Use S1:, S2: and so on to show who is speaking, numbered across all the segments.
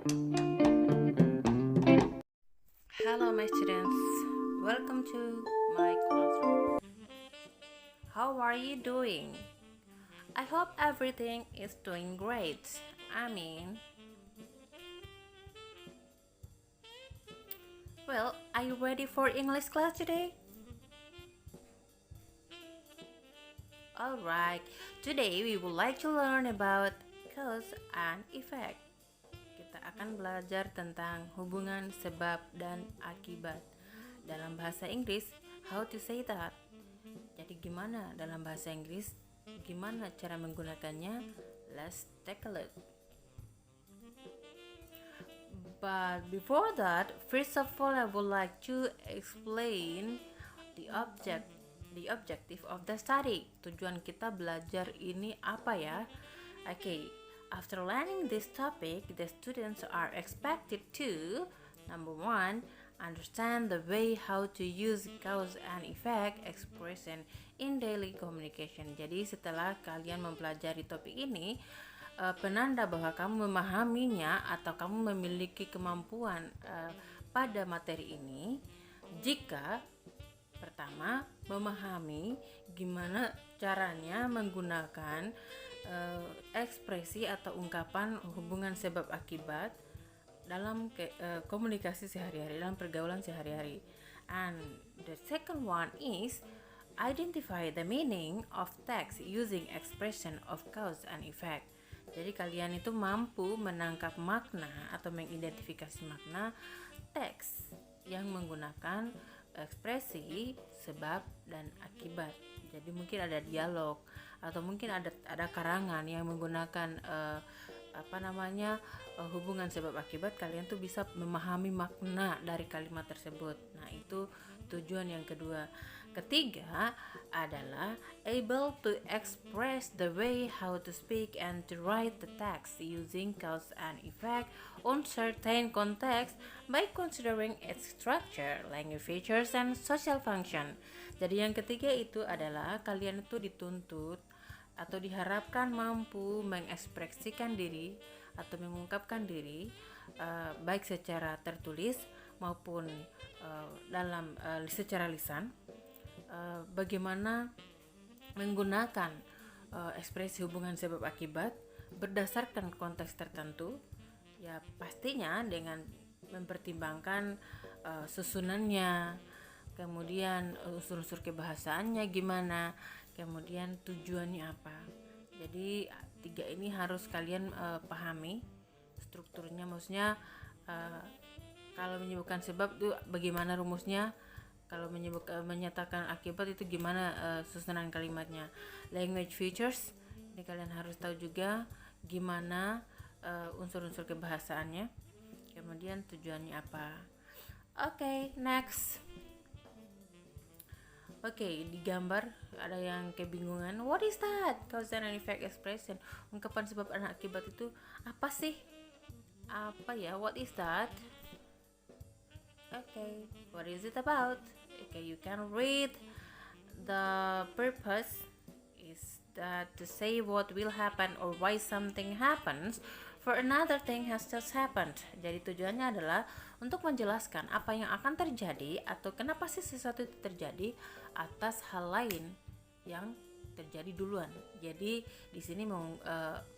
S1: Hello, my students. Welcome to my classroom. How are you doing? I hope everything is doing great. I mean, well, are you ready for English class today? Alright, today we would like to learn about cause and effect. Kita akan belajar tentang hubungan sebab dan akibat. Dalam bahasa Inggris, how to say that? Jadi gimana dalam bahasa Inggris? Gimana cara menggunakannya? Let's take a look. But before that, first of all, I would like to explain the objective of the study. Tujuan kita belajar ini apa ya? Okay, after learning this topic, the students are expected to, number one, understand the way how to use cause and effect expression in daily communication. Jadi setelah kalian mempelajari topik ini, penanda bahwa kamu memahaminya atau kamu memiliki kemampuan pada materi ini jika pertama memahami gimana caranya menggunakan ekspresi atau ungkapan hubungan sebab akibat dalam komunikasi sehari-hari, dalam pergaulan sehari-hari. And the second one is identify the meaning of text using expression of cause and effect. Jadi kalian itu mampu menangkap makna atau mengidentifikasi makna teks yang menggunakan ekspresi sebab dan akibat. Jadi mungkin ada dialog atau mungkin ada karangan yang menggunakan hubungan sebab akibat. Kalian tuh bisa memahami makna dari kalimat tersebut. Nah, itu tujuan yang kedua. Ketiga adalah able to express the way how to speak and to write the text using cause and effect on certain context by considering its structure, language features, and social function. Jadi yang ketiga itu adalah kalian itu dituntut atau diharapkan mampu mengekspresikan diri atau mengungkapkan diri baik secara tertulis maupun secara lisan. Bagaimana menggunakan ekspresi hubungan sebab akibat berdasarkan konteks tertentu, ya pastinya dengan mempertimbangkan susunannya, kemudian unsur-unsur kebahasaannya gimana, kemudian tujuannya apa. Jadi tiga ini harus kalian pahami strukturnya, maksudnya kalau menyebutkan sebab itu bagaimana rumusnya, kalau menyatakan akibat itu gimana susunan kalimatnya. Language features, ini kalian harus tahu juga gimana unsur-unsur kebahasaannya, kemudian tujuannya apa. Okay, next. Oke, di gambar ada yang kebingungan. What is that? Cause and effect expression. Ungkapan sebab dan akibat itu apa sih? Apa ya? What is that? Okay, what is it about? Okay, you can read. The purpose is that to say what will happen or why something happens for another thing has just happened. Jadi tujuannya adalah untuk menjelaskan apa yang akan terjadi atau kenapa sih sesuatu itu terjadi atas hal lain yang terjadi duluan. Jadi di sini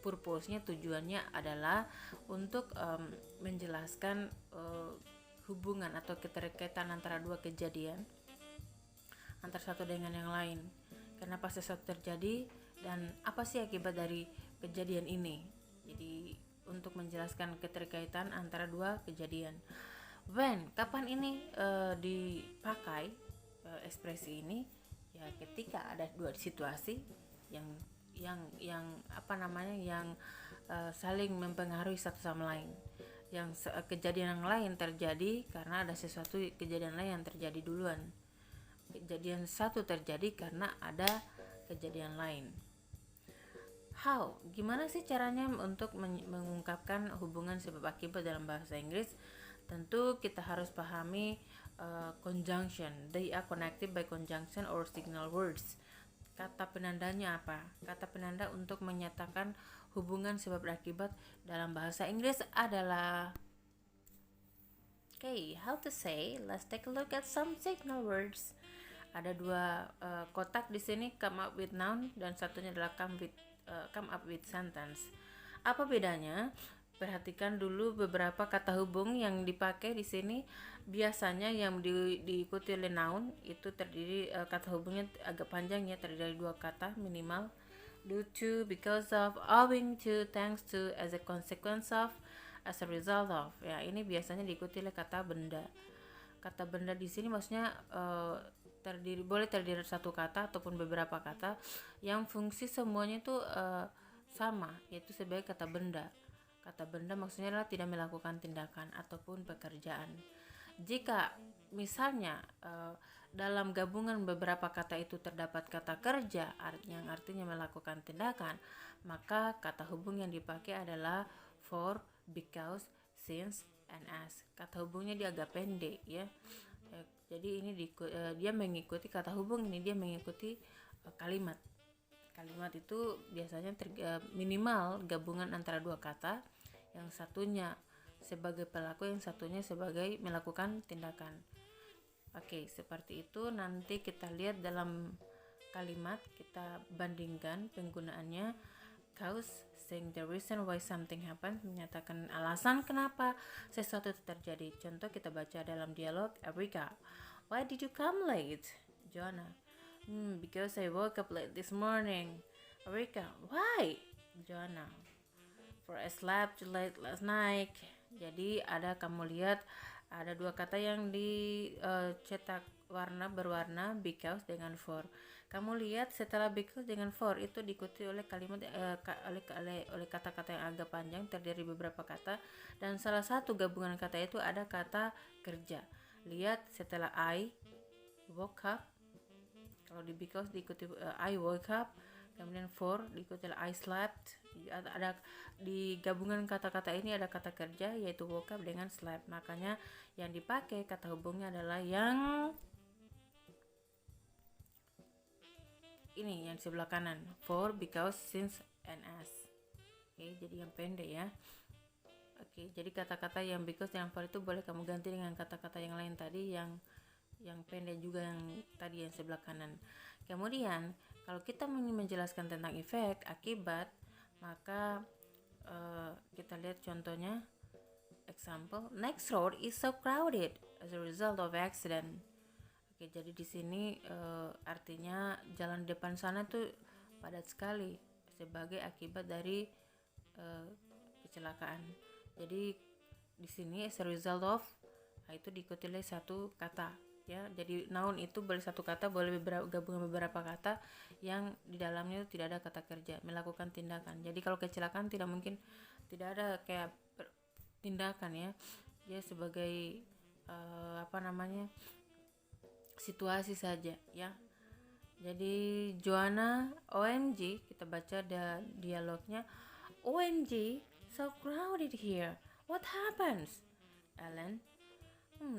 S1: purpose-nya, tujuannya adalah untuk menjelaskan hubungan atau keterkaitan antara dua kejadian, antara satu dengan yang lain. Kenapa sesuatu terjadi dan apa sih akibat dari kejadian ini. Jadi untuk menjelaskan keterkaitan antara dua kejadian. When, kapan ini dipakai ekspresi ini? Ya ketika ada dua situasi yang saling mempengaruhi satu sama lain. Yang kejadian yang lain terjadi karena ada sesuatu kejadian lain yang terjadi duluan. Kejadian satu terjadi karena ada kejadian lain. How? Gimana sih caranya untuk mengungkapkan hubungan sebab akibat dalam bahasa Inggris? Tentu kita harus pahami conjunction. They are connected by conjunction or signal words. Kata penandanya apa? Kata penanda untuk menyatakan hubungan sebab dan akibat dalam bahasa Inggris adalah how to say. Let's take a look at some signal words. Ada dua kotak di sini, come up with noun, dan satunya adalah come up with sentence. Apa bedanya? Perhatikan dulu beberapa kata hubung yang dipakai di sini. Biasanya yang diikuti oleh noun itu terdiri kata hubungnya agak panjang ya, terdiri dari dua kata minimal. Due to, because of, owing to, thanks to, as a consequence of, as a result of. Ya, ini biasanya diikuti oleh kata benda. Kata benda di sini maksudnya boleh terdiri dari satu kata ataupun beberapa kata yang fungsi semuanya itu sama, yaitu sebagai kata benda. Kata benda maksudnya adalah tidak melakukan tindakan ataupun pekerjaan. Jika misalnya dalam gabungan beberapa kata itu terdapat kata kerja yang artinya melakukan tindakan, maka kata hubung yang dipakai adalah for, because, since, and as. Kata hubungnya dia agak pendek ya. Jadi ini dia mengikuti kata hubung ini, dia mengikuti kalimat. Kalimat itu biasanya minimal gabungan antara dua kata, yang satunya sebagai pelaku, yang satunya sebagai melakukan tindakan. Oke, seperti itu. Nanti kita lihat dalam kalimat, kita bandingkan penggunaannya. Cause, saying the reason why something happened, menyatakan alasan kenapa sesuatu itu terjadi. Contoh kita baca dalam dialog. Erika, why did you come late? Joanna, because I woke up late this morning. Erika, why? Joanna, for I slept late last night. Jadi kamu lihat ada dua kata yang dicetak berwarna, because dengan for. Kamu lihat setelah because dengan for itu diikuti oleh kalimat oleh kata-kata yang agak panjang, terdiri beberapa kata, dan salah satu gabungan kata itu ada kata kerja. Lihat setelah I woke up, kalau di because diikuti I woke up, kemudian for diikuti oleh I slept. Ada di gabungan kata-kata ini ada kata kerja, yaitu woke up dengan slept. Makanya yang dipakai kata hubungnya adalah yang ini, yang sebelah kanan, for, because, since, and as. Jadi yang pendek ya. Jadi kata-kata yang because dan for itu boleh kamu ganti dengan kata-kata yang lain tadi, yang pendek juga, yang tadi yang sebelah kanan. Kemudian kalau kita ingin menjelaskan tentang efek akibat, maka kita lihat contohnya. Example, next road is so crowded as a result of accident. Jadi di sini artinya jalan depan sana tuh padat sekali sebagai akibat dari kecelakaan. Jadi di sini as a result of, itu diikuti oleh satu kata ya. Jadi noun itu boleh satu kata, boleh gabungan beberapa kata yang di dalamnya itu tidak ada kata kerja, melakukan tindakan. Jadi kalau kecelakaan tidak mungkin tidak ada kayak tindakan ya. Dia sebagai situasi saja ya. Jadi Joanna, OMG, kita baca dialognya. OMG, so crowded here. What happens? Ellen,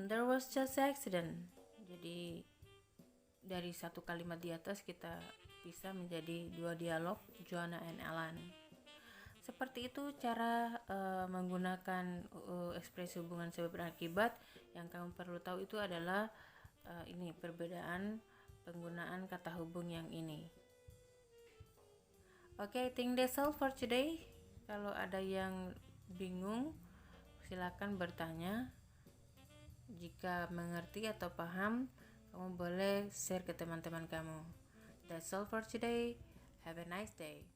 S1: there was just accident. Jadi dari satu kalimat di atas kita bisa menjadi dua dialog, Joanna and Ellen. Seperti itu cara menggunakan ekspresi hubungan sebab dan akibat. Yang kamu perlu tahu itu adalah ini perbedaan penggunaan kata hubung yang ini. I think that's all for today. Kalau ada yang bingung, silakan bertanya. Jika mengerti atau paham, kamu boleh share ke teman-teman kamu. That's all for today. Have a nice day.